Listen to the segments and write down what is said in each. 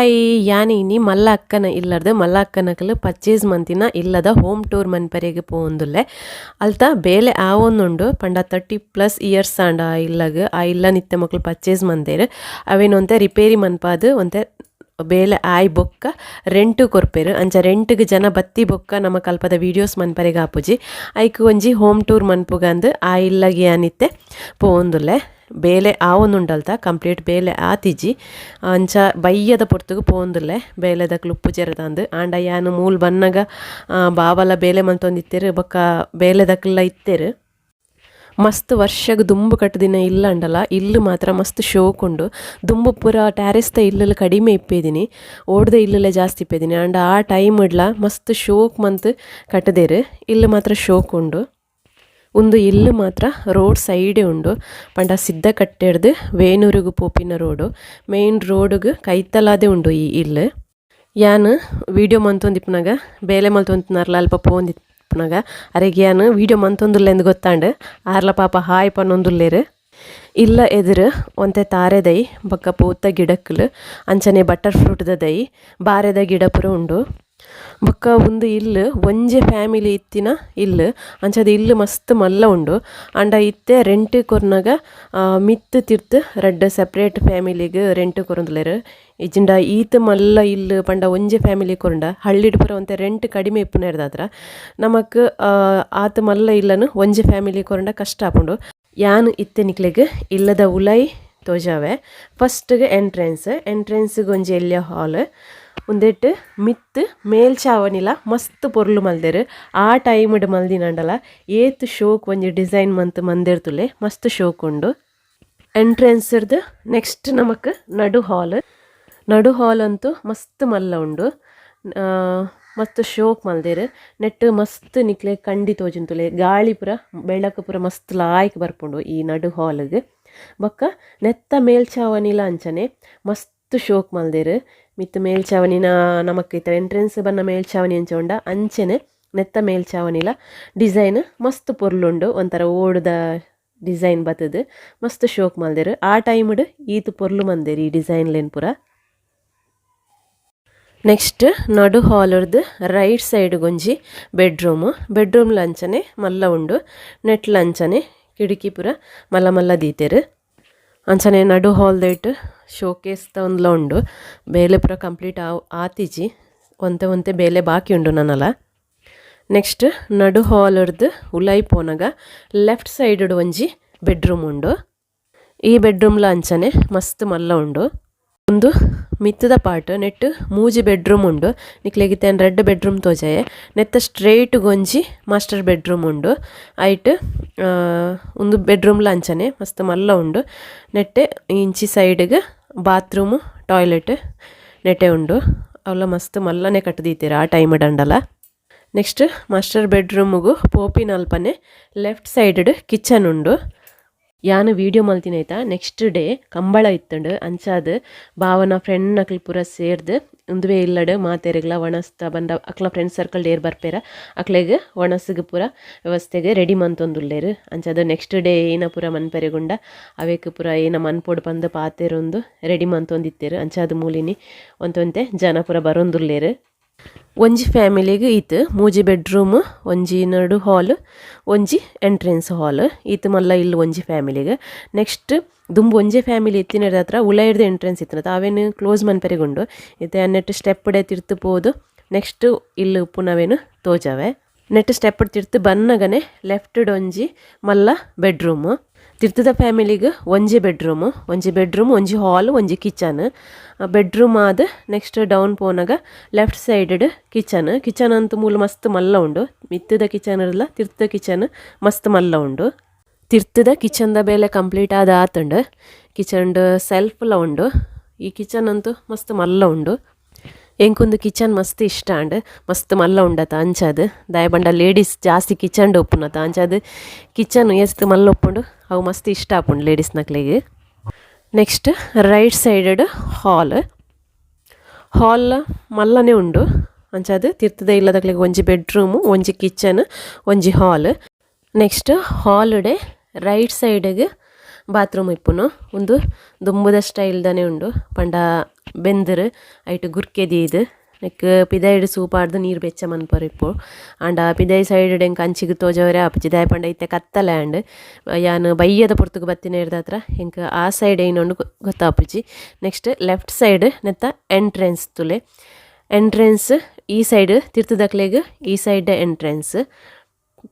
Hi ಯಾನಿ ಇನಿ ಮಲ್ಲ ಅಕ್ಕನ ಇಲ್ಲರ್ದು ಮಲ್ಲ ಅಕ್ಕನಕಲು purchase ಮಂತಿನ ಇಲ್ಲದ ಹೋಮ್ ಟೂರ್ ಮನ್ಪರೆಗೆ ಪೋಂದುಲ್ಲೆ ಅಲ್ತ ಬೇಲೆ ಆವೊಂದುಂಡು ಪಂಡ 30+ ಇಯರ್ಸ್ ಆಂಡ ಆ ಇಲ್ಲಗ್ ಆ ಇಲ್ಲ ನಿತ್ಯ ಮಕ್ಕಳು ಪರ್ಚೇಸ್ ಮಂದೇರು ಅವೇನೊಂತೆ ರಿಪೇರಿ ಮನ್ಪಾದು ಒಂತೆ ಬೇಲೆ ಆಯ್ ಬೊಕ್ಕ ರೆಂಟು ಕೊರ್ಪೆರು ಅಂಚ ರೆಂಟ್ಗೆ ಜನ ಬತ್ತಿ ಬೊಕ್ಕ ನಮ್ಮ ಕಲ್ಪದ ವೀಡಿಯೋಸ್ ಮನ್ಪರೆಗೆ ಆಪುಜಿ ಐಕ್ ಒಂಜಿ ಹೋಮ್ ಟೂರ್ ಮನ್ಪುಗಂದು ಆ ಇಲ್ಲಗೆ ಅನಿತ್ತೆ ಪೋಂದುಲ್ಲೆ ಬೇಲೆ ಆವೊಂದುಂಡಲ್ತ ಕಂಪ್ಲೀಟ್ ಬೇಲೆ ಆತಿಜಿ ಅಂಚ ಬಯ್ಯದ ಪೊರ್ತುಗು ಪೋಂದುಲ್ಲೆ ಬೇಲೆದ ಕ್ಲುಪ್ಪು ಜೆರದಂದು ಆಂಡ ಯಾನು ಮೂಲ್ ಬನ್ನಗ ಬಾವಲ ಬೇಲೆ ಮಂತೊಂದಿತ್ತೆರು ಬೊಕ್ಕ ಬೇಲೆದಕ್ಕೆಲ್ಲ ಇತ್ತೆರು ಮಸ್ತ್ ವರ್ಷಗ್ ದುಂಬು ಕಟ್ಟದಿನ ಇಲ್ಲ ಅಂಡಲ್ಲ ಇಲ್ಲು ಮಾತ್ರ ಮಸ್ತ್ ಶೋಕ್ ಉಂಡು ದುಂಬು ಪೂರ ಟ್ಯಾರೆಸ್ದ ಇಲ್ಲೆಲ್ಲ ಕಡಿಮೆ ಇಪ್ಪೇದಿನಿ ಓಡ್ದ ಇಲ್ಲೆಲ್ಲ ಜಾಸ್ತಿ ಇಪ್ಪೇದಿನಿ ಆಂಡ ಆ ಟೈಮ್ ಇಡ್ಲ ಮಸ್ತ್ ಶೋಕ್ ಮಂತ್ ಕಟ್ಟದೇರು ಇಲ್ಲು ಮಾತ್ರ ಶೋಕ್ ಉಂಡು ಒಂದು ಇಲ್ಲು ಮಾತ್ರ ರೋಡ್ ಸೈಡೇ ಉಂಡು ಪಂಡ ಸಿದ್ಧ ಕಟ್ಟೆಡ್ದು ವೇಣೂರಿಗು ಪೋಪಿನ ರೋಡು ಮೇನ್ ರೋಡ್ಗೆ ಕೈತಲಾದೆ ಉಂಡು ಈ ಇಲ್ಲು ಯಾನು ವೀಡಿಯೋ ಮಂತೊಂದಿಪ್ಪನಾಗ ಬೇಲೆ ಮಲ್ತೊಂದಿನರ್ಲ ಅಲ್ಪ ಪೋಂದಿಪ್ಪನಾಗ ಅರೆಗೆ ಯಾನು ವೀಡಿಯೋ ಮಂತೊಂದುಲ್ಲ ಎಂದು ಗೊತ್ತಾಂಡು ಆರ್ಲ ಪಾಪ ಹಾಯ್ ಪನ್ನೊಂದುಲ್ಲೇರು ಇಲ್ಲ ಎದುರು ಒಂತೆ ತಾರೆದೈ ಬೊಕ್ಕ ಪೂತ ಗಿಡಕ್ಕಲು ಅಂಚನೆ ಬಟರ್ ಫ್ರೂಟ್ದ ದೈ ಬಾರೆದ ಗಿಡ ಪುರ ಉಂಡು ಬೊಕ್ಕ ಒಂದು ಇಲ್ಲು ಒಂಜೆ ಫ್ಯಾಮಿಲಿ ಇತ್ತಿನ ಇಲ್ಲು ಅಂಚದ ಇಲ್ಲು ಮಸ್ತ್ ಮಲ್ಲ ಉಂಡು ಅಂಡ ಇತ್ತೆ ರೆಂಟ್ ಕೊರ್ನಾಗ ಮಿತ್ತು ತಿರ್ತು ರಡ್ಡ್ ಸಪ್ರೇಟ್ ಫ್ಯಾಮಿಲಿಗೆ ರೆಂಟ್ ಕೊರೊಂದುಲ್ಲೆರು ಇಜಿಂಡ ಈತ್ ಮಲ್ಲ ಇಲ್ಲು ಪಂಡ ಒಂಜೆ ಫ್ಯಾಮಿಲಿ ಕೊರಂಡ ಹಳ್ಳಿಡ್ ಪುರ ಒಂತೆ ರೆಂಟ್ ಕಡಿಮೆ ಇಪ್ಪುನೇರ್ದಾತ್ರ ನಮಕ್ ಆತ ಮಲ್ಲ ಇಲ್ಲನು ಒಂಜೆ ಫ್ಯಾಮಿಲಿ ಕೊರಂಡ ಕಷ್ಟ ಆಪುಂಡು ಯಾನು ಇತ್ತೆ ನಿಕ್ಲೆಗ್ ಇಲ್ಲದ ಉಲೈ ತೋಜಾವೆ ಫಸ್ಟ್ಗೆ ಎಂಟ್ರೆನ್ಸ್ಗೆ ಒಂಜಿ ಎಲ್ಯ ಹಾಲ್ ಒಂದೆಟ್ಟು ಮಿತ್ತು ಮೇಲ್ಚಾವನಿಲ ಮಸ್ತ್ ಪೊರ್ಲು ಮಲ್ದೆರು ಆ ಟೈಮ್ಡ್ ಮಲ್ದಿನಂಡಲ ಏತ್ ಶೋಕ್ ಒಂಜಿ ಡಿಸೈನ್ ಮಂದೆರ್ತುಲೆ ಮಸ್ತ್ ಶೋಕ್ ಉಂಡು ಎಂಟ್ರೆನ್ಸ್ದು ನೆಕ್ಸ್ಟ್ ನಮಕ್ ನಡು ಹಾಲ್ ಅಂತೂ ಮಸ್ತ್ ಮಲ್ಲ ಉಂಡು ಮಸ್ತ್ ಶೋಕ್ ಮಲ್ದೆರು ನೆಟ್ ಮಸ್ತ್ ನಿಕ್ಲೆ ಕಂಡಿ ತೋಜುಂತುಲೆ ಗಾಳಿ ಪುರ ಬೆಳಕು ಪುರ ಮಸ್ತ್ ಲಾಯ್ಕ್ ಬರ್ಪುಂಡು ಈ ನಡು ಹಾಲ್ಗೆ ಬೊಕ್ಕ ನೆತ್ತ ಮೇಲ್ಚಾವನಿಲ ಅಂಚನೆ ಮಸ್ತ್ ಶೋಕ್ ಮಲ್ದೆರು ಮಿತ್ತು ಮೇಲ್ಚಾವನಿನ ನಮಕ್ ಇತ್ತ ಎಂಟ್ರೆನ್ಸ್ ಬನ್ನ ಮೇಲ್ಚಾವನಿ ಅಂಚ ಅಂಚೆನೆ ನೆತ್ತ ಮೇಲ್ಚಾವನಿಲ ಡಿಸೈನ್ ಮಸ್ತ್ ಪೊರ್ಲುಂಡು ಒಂಥರ ಓಡ್ದ ಡಿಸೈನ್ ಬತ್ತದು ಮಸ್ತ್ ಶೋಕ್ ಮಲ್ದೆರು ಆ ಟೈಮ್ಡ್ ಈತ್ ಪೊರ್ಲು ಮಂದೆರು ಈ ಡಿಸೈನ್ಲೇನ್ ಪುರ ನೆಕ್ಸ್ಟ್ ನಡು ಹಾಲರ್ದು ರೈಟ್ ಸೈಡ್ ಗೊಂಜಿ ಬೆಡ್ರೂಮ್ ಲಂಚನೆ ಮಲ್ಲ ಉಂಡು ನೆಟ್ ಲಂಚನೆ ಕಿಟಕಿ ಪುರ ಮಲ್ಲ ಮಲ್ಲ ದೀತೆರು ಅಂಚನೆ ನಡು ಹಾಲ್ದೈಟ್ ಶೋಕೇಸ್ದ ಒಂದ್ಲ ಉಂಡು ಬೇಲೆ ಪುರ ಕಂಪ್ಲೀಟ್ ಆತಿಜಿ ಒಂತೆ ಬೇಲೆ ಬಾಕಿ ಉಂಡು ನನ್ನಲ ನೆಕ್ಸ್ಟ್ ನಡು ಹಾಲರ್ದು ಉಲೈ ಪೋನಾಗ ಲೆಫ್ಟ್ ಸೈಡ್ ಒಂಜಿ ಬೆಡ್ರೂಮ್ ಉಂಡು ಈ ಬೆಡ್ರೂಮ್ಲ ಅಂಚನೆ ಮಸ್ತ್ ಮಲ್ಲ ಉಂಡು ಒಂದು ಮಿತ್ತದ ಪಾರ್ಟ್ ನೆಟ್ ಮೂಜಿ ಬೆಡ್ರೂಮ್ ಉಂಡು ನಿಕ್ಲೆಗಿತ್ತೇನು 2 ಬೆಡ್ರೂಮ್ ತೋಜಾಯೆ ನೆತ್ತ ಸ್ಟ್ರೇಟ್ ಗೊಂಜಿ ಮಾಸ್ಟರ್ ಬೆಡ್ರೂಮ್ ಉಂಡು ಐಟ್ ಒಂದು ಬೆಡ್ರೂಮ್ಲ ಅಂಚನೆ ಮಸ್ತ್ ಮಲ್ಲ ಉಂಡು ನೆಟ್ಟೆ ಇಂಚಿ ಸೈಡ್ಗೆ ಬಾತ್ರೂಮು ಟಾಯ್ಲೆಟ್ ನೆಟ್ಟೆ ಉಂಡು ಅವಳ ಮಸ್ತ್ ಮಲ್ಲನೆ ಕಟ್ಟದೀತೀರ ಆ ಟೈಮ್ ಡಂಡಲ ನೆಕ್ಸ್ಟ್ ಮಾಸ್ಟರ್ ಬೆಡ್ರೂಮ್ಗೂ ಪೋಪಿನ ಅಲ್ಪನೆ ಲೆಫ್ಟ್ ಸೈಡ್ ಕಿಚನ್ ಉಂಡು ಯಾನು ವೀಡಿಯೋ ಮಲ್ತಿನೈತ ನೆಕ್ಸ್ಟ್ ಡೇ ಕಂಬಳ ಇತ್ತುಂಡು ಅಂಚಾದ ಭಾವನ ಫ್ರೆಂಡ್ ನಕಲ್ ಪೂರ ಸೇರ್ದು ಉಂದುವೆ ಇಲ್ಲಡು ಮಾತೆರೆಗ್ಲ ಒಣಸ್ತ ಬಂದ ಅಕ್ಲ ಫ್ರೆಂಡ್ ಸರ್ಕಲ್ ಏರ್ ಬರ್ಪೇರ ಅಕ್ಲೆಗ್ ಒಣಸ್ಗೆ ಪೂರ ವ್ಯವಸ್ಥೆಗೆ ರೆಡಿ ಮಂತೊಂದುಲ್ಲೇರು ಅಂಚಾದ ನೆಕ್ಸ್ಟ್ ಡೇ ಏನ ಪೂರ ಮನ್ಪೆರೆಗುಂಡ ಅವೇಕ್ ಪೂರ ಏನ ಮನ್ಪೊಡು ಬಂದು ಪಾತೆರೊಂದು ರೆಡಿ ಮಂತೊಂದಿತ್ತೇರು ಅಂಚಾದ ಮೂಲಿನಿ ಒಂತೆ ಜನ ಪೂರ ಬರೊಂದುಲ್ಲೇರು ಒಂಜಿ ಫ್ಯಾಮಿಲಿಗೆ ಈತ್ ಮೂಜಿ ಬೆಡ್ರೂಮ್ ಒಂಜಿ ನಡು ಹಾಲ್ ಒಂಜಿ ಎಂಟ್ರೆನ್ಸ್ ಹಾಲ್ ಈತ್ ಮಲ್ಲ ಇಲ್ಲಿ ಒಂಜಿ ಫ್ಯಾಮಿಲಿಗೆ ನೆಕ್ಸ್ಟ್ ದುಂಬು ಒಂಜೆ ಫ್ಯಾಮಿಲಿ ಇತ್ತಿನದ ಹತ್ರ ಉಲಾಯಿಡ್ದು ಎಂಟ್ರೆನ್ಸ್ ಇತ್ತಿನ ಅವೇನು ಕ್ಲೋಸ್ ಮನ್ಪೆರೆಗುಂಡು ಇತ್ತೆ ನೆಟ್ ಸ್ಟೆಪ್ ಡೆ ತಿರ್ತು ಪೋದು ನೆಕ್ಸ್ಟ್ ಇಲ್ಲಿ ಪುನವೇನು ತೋಜಾವೆ ನೆಟ್ ಸ್ಟೆಪ್ ತಿರ್ತು ಬನ್ನಗನೆ ಲೆಫ್ಟ್ ಒಂಜಿ ಮಲ್ಲ ಬೆಡ್ರೂಮು ತಿರ್ತದ ಫ್ಯಾಮಿಲಿಗೆ ಒಂಜಿ ಬೆಡ್ರೂಮ್ ಒಂಜಿ ಹಾಲ್ ಒಂಜಿ ಕಿಚನ್ ಬೆಡ್ರೂಮ್ ಆದ ನೆಕ್ಸ್ಟ್ ಡೌನ್ ಪೋನಾಗ ಲೆಫ್ಟ್ ಸೈಡ್ ಕಿಚನ್ ಅಂತೂ ಮೂಲ ಮಸ್ತ್ ಮಲ್ಲ ಉಂಡು ಮಿತ್ತದ ಕಿಚನ್ ಇರಲ್ಲ ತಿರ್ತದ ಕಿಚನ್ ಮಸ್ತ್ ಮಲ್ಲ ಉಂಡು ತಿರ್ತದ ಕಿಚನ್ದ ಬೇಲೆ ಕಂಪ್ಲೀಟ್ ಆದ ಆತುಂಡು ಕಿಚನ್ ಸೆಲ್ಫ್ಲ ಉಂಡು ಈ ಕಿಚನ್ ಅಂತೂ ಮಸ್ತ್ ಮಲ್ಲ ಉಂಡು ಎಂಕೊಂದು ಕಿಚನ್ ಮಸ್ತ್ ಇಷ್ಟ ಅಂಡ್ ಮಸ್ತ್ ಮಲ್ಲ ಉಂಡತ ಅಂಚದು ದಯಬಂಡ ಲೇಡೀಸ್ ಜಾಸ್ತಿ ಕಿಚನ್ ಒಪ್ಪುನತ ಅಂಚದು ಕಿಚನ್ ಎಸ್ತ್ ಮಲ್ಲ ಒಪ್ಪುಂಡು ಅವು ಮಸ್ತ್ ಇಷ್ಟ ಆಪುಂಡು ಲೇಡೀಸ್ ನಕ್ಲೆಗೆ ನೆಕ್ಸ್ಟ್ ರೈಟ್ ಸೈಡ್ ಹಾಲ್ ಮಲ್ಲನೆ ಉಂಡು ಅಂಚದು ತಿರ್ತದ ಇಲ್ಲದಕ್ಲೆಗೆ ಒಂಜಿ ಬೆಡ್ರೂಮು ಒಂಜಿ ಕಿಚನ್ ಒಂಜಿ ಹಾಲ್ ನೆಕ್ಸ್ಟ್ ಹಾಲ್ಡೆ ರೈಟ್ ಸೈಡ್ಗೆ ಬಾತ್ರೂಮ್ ಇಪ್ಪುನು ಒಂದು ದುಂಬುದ ಸ್ಟೈಲ್ದನೇ ಉಂಡು ಪಂಡ ಬೆಂದರ್ ಐಟ್ ಗುರ್ಕೆ ದೀದ್ ನೆಕ್ ಪಿದಾಯಿಡ್ ಸೂಪಾರ್ದು ನೀರು ಬೆಚ್ಚ ಮನ್ಪರ್ ಇಪ್ಪು ಆಂಡ ಪಿದಾಯಿ ಸೈಡ್ ಎಂಕ್ ಅಂಚಿಗೆ ತೋಜವರೆ ಆಪುಜಿ ದಾಯ ಪಂಡ ಇತ್ತೆ ಕತ್ತಲೆ ಆಂಡ್ ಯಾನ್ ಬಯ್ಯದ ಪೊರ್ತುಗು ಬತ್ತಿನ ಇರ್ದತ್ರ ಎಂಕ್ ಆ ಸೈಡ್ ಏನೊಂಡು ಗೊತ್ತಾಪುಜಿ ನೆಕ್ಸ್ಟ್ ಲೆಫ್ಟ್ ಸೈಡ್ ನೆತ್ತ ಎಂಟ್ರೆನ್ಸ್ ತುಲೆ ಎಂಟ್ರೆನ್ಸ್ ಈ ಸೈಡ್ ತಿರ್ತದಕ್ಲೆಗ್ ಈ ಸೈಡ್ ಎಂಟ್ರೆನ್ಸ್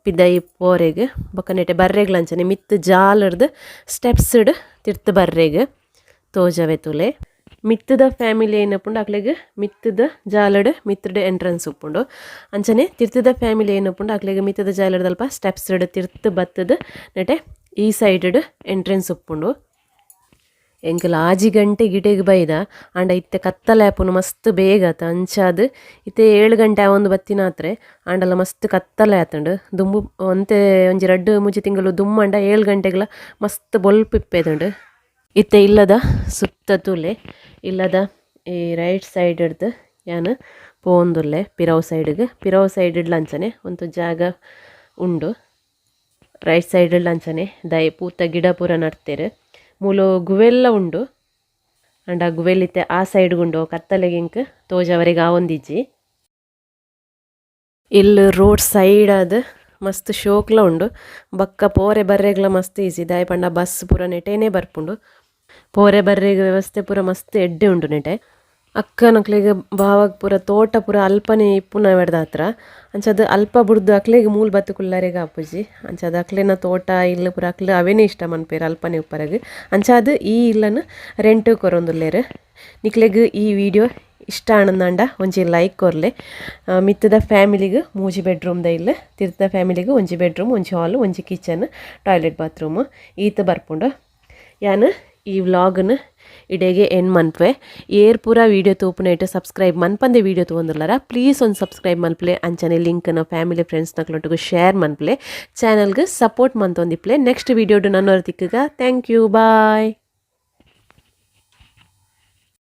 ಪಿದಾಯಿ ಪೋರೆಗ್ ಬೊಕ್ಕ ನೆಟೆ ಬರ್ರೆಗ್ಲಂಚನೆ ಮಿತ್ ಜಾಲರ್ದು ಸ್ಟೆಪ್ಸ್ಡ್ ತಿರ್ತ್ ಬರ್ರೆಗ್ ತೋಜವೆ ತುಲೆ ಮಿತ್ತದ ಫ್ಯಾಮಿಲಿ ಏನಪ್ಪುಂಡು ಅಕ್ಲೆಗ್ ಮಿತ್ತದ ಜಾಲಡ್ ಮಿತ್ತಡ್ ಎಂಟ್ರೆನ್ಸ್ ಉಪ್ಪುಂಡು ಅಂಚನೆ ತಿರ್ತದ ಫ್ಯಾಮಿಲಿ ಏನಪ್ಪುಂಡು ಅಕ್ಲೆಗ್ ಮಿತ್ತದ ಜಾಲಡ್ ಅಲ್ಪ ಸ್ಟೆಪ್ಸ್ಡ್ ತಿರ್ತ್ ಬತ್ತದ ನೆಟೆ ಈ ಸೈಡ್ ಎಂಟ್ರೆನ್ಸ್ ಉಪ್ಪುಂಡು ಎಂಕಲ್ ಆಜಿ ಗಂಟೆ ಗಿಟೆಗೆ ಬೈದ ಆಂಡ ಇತ್ತೆ ಕತ್ತಲೆ ಆಪುನು ಮಸ್ತ್ ಬೇಗ ಆತ ಅಂಚಾದ್ ಇತ್ತೆ 7 ಗಂಟೆ ಒಂದು ಬತ್ತಿನಾತ್ರೆ ಆಂಡಲ ಮಸ್ತ್ ಕತ್ತಲೆ ಆತಂಡು ದುಂಬು ಒಂತೆ ಒಂಜಿ 2-3 ತಿಂಗಳು ದುಮ್ಮಂಡ 7 ಗಂಟೆಗಳ ಮಸ್ತ್ ಬೊಲ್ಪ್ ಇಪ್ಪೇದುಂಡು ಇತ್ತೆ ಇಲ್ಲದ ಸುತ್ತ ತುಲೆ ಇಲ್ಲದ ಈ ರೈಟ್ ಸೈಡ್ ಹಿಡ್ದು ಯಾನು ಪೋಂದುಲ್ಲೆ ಪಿರವು ಸೈಡ್ ಲಂಚನೆ ಒಂದು ಜಾಗ ಉಂಡು ರೈಟ್ ಸೈಡ್ ಲಂಚನೆ ದೈ ಪೂತ ಗಿಡ ಪೂರ ನಡ್ತೇರು ಮೂಲು ಗುವೆಲ್ಲ ಉಂಡು ಅಂಡ ಗುವೆಲಿತ್ತೆ ಆ ಸೈಡ್ ಗುಂಡು ಕತ್ತಲೆಗಿಂಕ್ ತೋಜವರೆಗೆ ಆ ಒಂದಿಜ್ಜಿ ಇಲ್ಲಿ ರೋಡ್ ಸೈಡ್ ಆದ ಮಸ್ತ್ ಶೋಕ್ಲ ಉಂಡು ಬಕ್ಕ ಪೋರೆ ಬರ್ರೆಗ್ಲ ಮಸ್ತ್ ಈಸಿ ದಾಯ ಪಂಡ ಬಸ್ ಪೂರ ನೆಟೇನೆ ಬರ್ಪುಂಡು ಪೋರೆ ಬರ್ರೆಗ್ ವ್ಯವಸ್ಥೆ ಪೂರ ಮಸ್ತ್ ಎಡ್ಡೆ ಉಂಡು ನೆಟೆ ಅಕ್ಕನಕ್ಲೆಗ್ ಬಾವಗ್ ಪೂರ ತೋಟ ಪೂರ ಅಲ್ಪನೆ ಇಪ್ಪುನ ಬೆಡ್ದ ಹತ್ರ ಅಂಚದು ಅಲ್ಪ ಬುಡ್ದು ಅಕ್ಲೆಗ್ ಮೂಲ್ ಬತ್ತು ಕುಲ್ಲರೆಗ ಆಪುಜಿ ಅಂಚದು ಅಕ್ಲೆನ ತೋಟ ಇಲ್ಲ ಪೂರ ಅಕ್ಲೆ ಅವೇನೇ ಇಷ್ಟ ಮನ್ಪೇರು ಅಲ್ಪನೆ ಉಪ್ಪರಗ್ ಅಂಚಾದು ಈ ಇಲ್ಲನು ರೆಂಟ್ ಕೊರೊಂದುಲ್ಲೇರು ನಿಕ್ಲೆಗ್ ಈ ವಿಡಿಯೋ ಇಷ್ಟ ಆನಂದಂಡ ಒಂಜಿ ಲೈಕ್ ಕೊರ್ಲೆ ಮಿತ್ತದ ಫ್ಯಾಮಿಲಿಗ್ 3 ಬೆಡ್ರೂಮ್ದ ಇಲ್ಲ ತಿರ್ತ ಫ್ಯಾಮಿಲಿಗ್ ಒಂಜಿ ಬೆಡ್ರೂಮ್ ಒಂಜಿ ಹಾಲ್ ಒಂಜಿ ಕಿಚನ್ ಟಾಯ್ಲೆಟ್ ಬಾತ್ರೂಮ್ ಈತ ಬರ್ಪುಂಡು ಯಾನು ಈ ವ್ಲಾಗ್ನ ಇಡೆಗೆ ಎನ್ ಮನ್ಪೆ ಏರ್ ಪೂರ ವೀಡಿಯೋ ತೂಪುನೇಟ್ ಸಬ್ಸ್ಕ್ರೈಬ್ ಮನ್ಪಂದೆ ವೀಡಿಯೋ ತೊಗೊಂದುಲ್ಲಾರ ಪ್ಲೀಸ್ ಒಂದು ಸಬ್ಸ್ಕ್ರೈಬ್ ಮನ್ಪ್ಲೆ ಅಂಚನೆ ಲಿಂಕ್ನ ಫ್ಯಾಮಿಲಿ ಫ್ರೆಂಡ್ಸ್ ನಕ್ಲೊಟ್ಟಿಗೆ ಶೇರ್ ಮನ್ಪ್ಲೆ ಚಾನಲ್ಗೆ ಸಪೋರ್ಟ್ ಮಂತೊಂದಿಪ್ಲೆ ನೆಕ್ಸ್ಟ್ ವೀಡಿಯೋಡು ನನ್ನೊರ ತಿಕ್ಕಗ ಥ್ಯಾಂಕ್ ಯು ಬಾಯ್.